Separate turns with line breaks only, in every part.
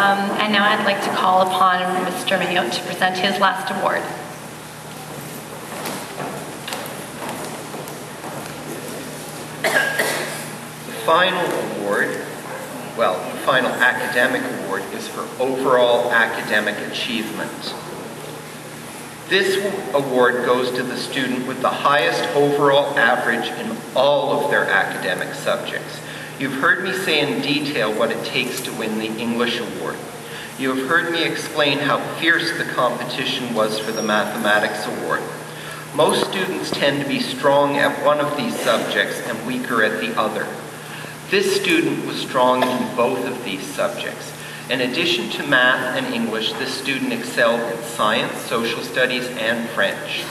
And now I'd like to call upon Mr. Mayo to present his last award.
The final award, well, the final academic award is for overall academic achievement. This award goes to the student with the highest overall average in all of their academic subjects. You've heard me say in detail what it takes to win the English award. You have heard me explain how fierce the competition was for the mathematics award. Most students tend to be strong at one of these subjects and weaker at the other. This student was strong in both of these subjects. In addition to math and English, this student excelled in science, social studies, and French.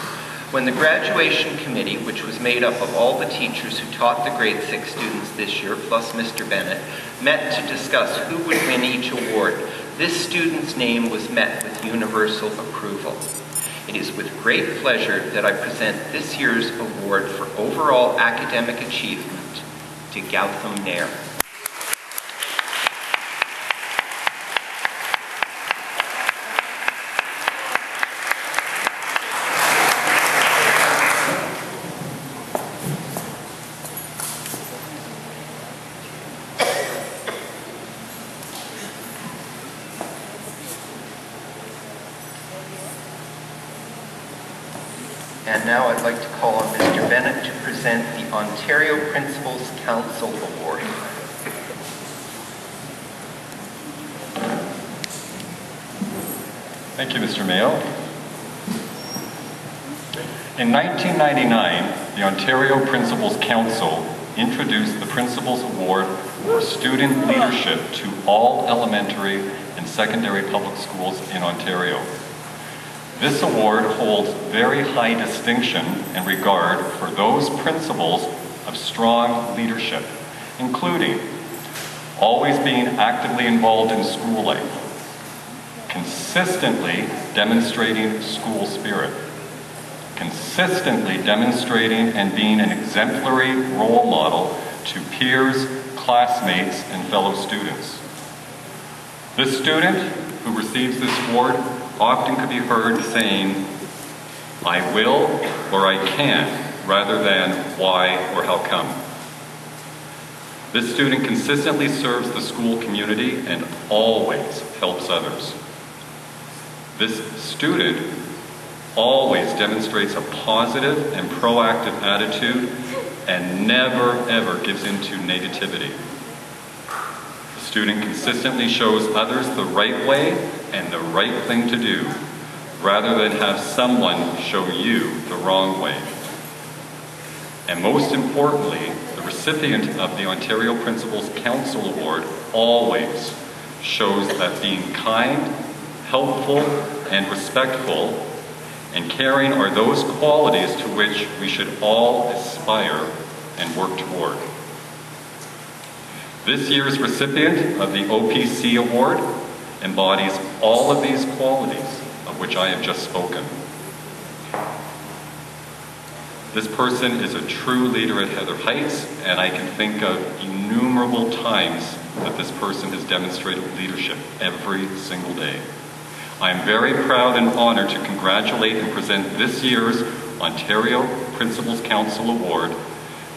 When the graduation committee, which was made up of all the teachers who taught the grade 6 students this year, plus Mr. Bennett, met to discuss who would win each award, this student's name was met with universal approval. It is with great pleasure that I present this year's award for overall academic achievement to Gautham Nair. And now I'd like to call on Mr. Bennett to present the Ontario Principals Council Award.
Thank you, Mr. Mayo. In 1999, the Ontario Principals Council introduced the Principals Award for Student Leadership to all elementary and secondary public schools in Ontario. This award holds very high distinction and regard for those principals of strong leadership, including always being actively involved in school life, consistently demonstrating school spirit, consistently demonstrating and being an exemplary role model to peers, classmates, and fellow students. This student who receives this award often could be heard saying, "I will" or "I can," rather than "why" or "how come." This student consistently serves the school community and always helps others. This student always demonstrates a positive and proactive attitude and never ever gives into negativity. The student consistently shows others the right way and the right thing to do, rather than have someone show you the wrong way. And most importantly, the recipient of the Ontario Principals Council Award always shows that being kind, helpful, and respectful and caring are those qualities to which we should all aspire and work toward. This year's recipient of the OPC Award embodies all of these qualities of which I have just spoken. This person is a true leader at Heather Heights, and I can think of innumerable times that this person has demonstrated leadership every single day. I am very proud and honored to congratulate and present this year's Ontario Principals Council Award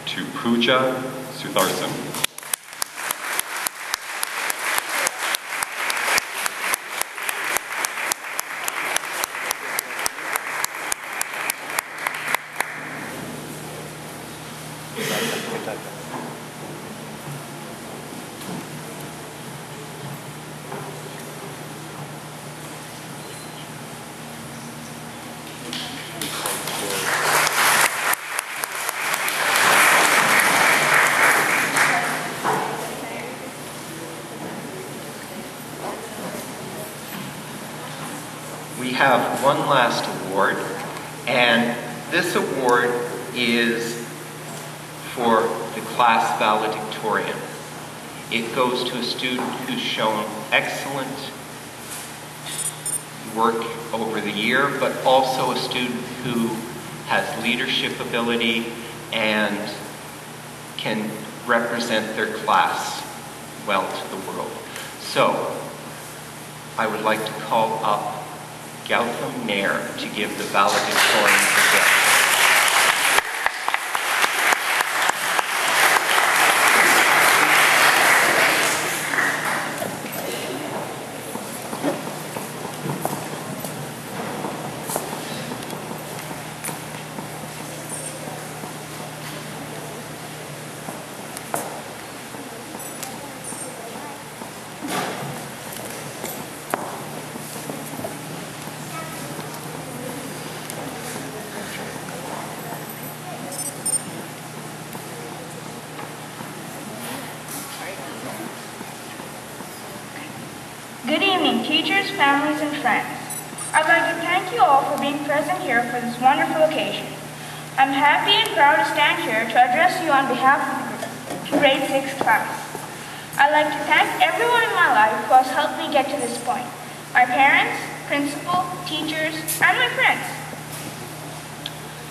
to Pooja Sutharsan.
We have one last award, and this award is for the class valedictorian. It goes to a student who's shown excellent work over the year, but also a student who has leadership ability and can represent their class well to the world. So, I would like to call up Gautham Nair to give the valedictorian address.
Good evening, teachers, families, and friends. I'd like to thank you all for being present here for this wonderful occasion. I'm happy and proud to stand here to address you on behalf of the grade 6 class. I'd like to thank everyone in my life who has helped me get to this point. My parents, principal, teachers, and my friends.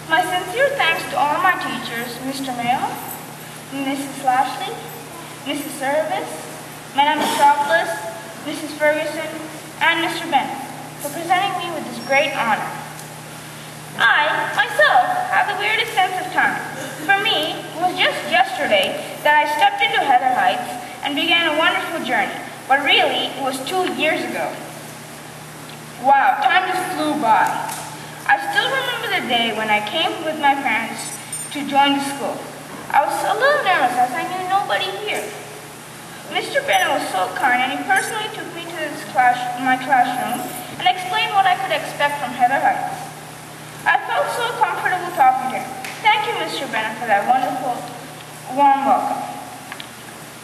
My sincere thanks to all my teachers, Mr. Mayo, Mrs. Lashley, Mrs. Service, Madam Metropolis, Mrs. Ferguson, and Mr. Bennett for presenting me with this great honor. I, myself, have the weirdest sense of time. For me, it was just yesterday that I stepped into Heather Heights and began a wonderful journey, but really, it was 2 years ago. Wow, time just flew by. I still remember the day when I came with my parents to join the school. I was a little nervous as I knew nobody here. Mr. Bennett was so kind and he personally took me to my classroom and explained what I could expect from Heather Heights. I felt so comfortable talking to him. Thank you, Mr. Bennett, for that wonderful, warm welcome.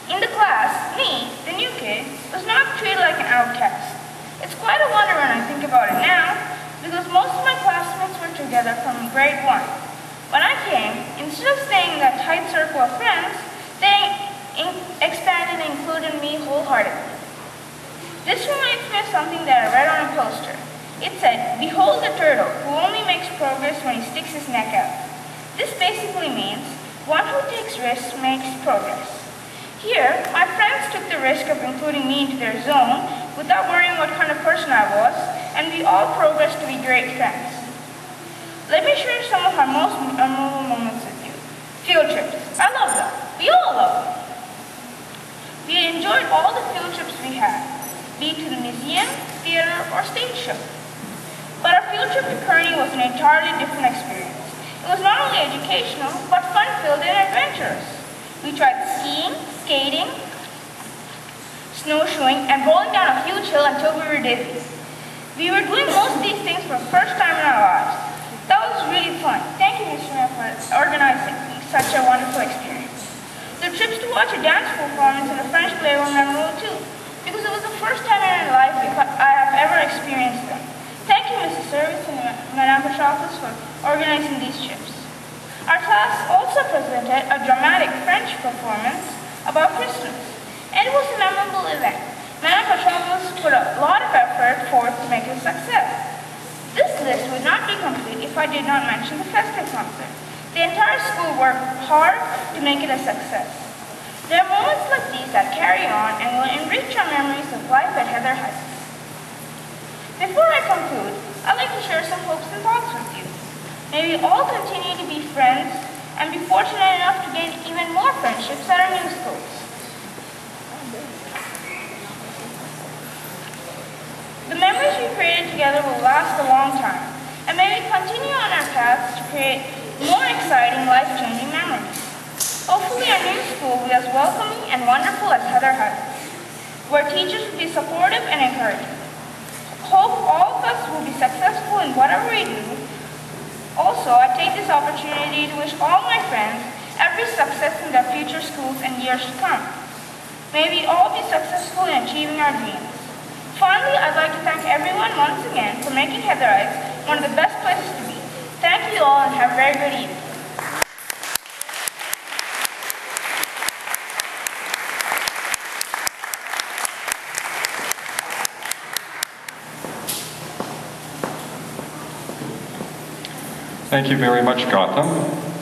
In the class, me, the new kid, was not treated like an outcast. It's quite a wonder when I think about it now, because most of my classmates were together from grade 1. When I came, instead of staying in that tight circle of friends, they expanded and included me wholeheartedly. This reminds me of something that I read on a poster. It said, "Behold the turtle who only makes progress when he sticks his neck out." This basically means one who takes risks makes progress. Here, my friends took the risk of including me into their zone without worrying what kind of person I was, and we all progressed to be great friends. Let me share some of our most memorable moments with you. Field trips. I love them. We all love them. We enjoyed all the field trips we had, be it to the museum, theater, or stage show. But our field trip to Kearney was an entirely different experience. It was not only educational, but fun-filled and adventurous. We tried skiing, skating, snowshoeing, and rolling down a huge hill until we were dizzy. We were doing most of these things for the first time in our lives. That was really fun. Thank you, Mr. Mayor, for organizing such a wonderful experience. The trips to watch a dance performance in the French play were memorable too, because it was the first time in my life I have ever experienced them. Thank you, Mrs. Service and Madame Metropolis, for organizing these trips. Our class also presented a dramatic French performance about Christmas, and it was a memorable event. Madame Metropolis put a lot of effort forth to make it a success. This list would not be complete if I did not mention the festive concert. The entire school worked hard to make it a success. There are moments like these that carry on and will enrich our memories of life at Heather Heights. Before I conclude, I'd like to share some hopes and thoughts with you. May we all continue to be friends and be fortunate enough to gain even more friendships at our new schools. The memories we created together will last a long time, and may we continue on our paths to create more exciting, life-changing memories. Hopefully our new school will be as welcoming and wonderful as Heather Heights, where teachers will be supportive and encouraging. Hope all of us will be successful in whatever we do. Also, I take this opportunity to wish all my friends every success in their future schools and years to come. May we all be successful in achieving our dreams. Finally, I'd like to thank everyone once again for making Heather Heights one of the best places to be. Thank you all and have a very good evening.
Thank you very much, Gautham.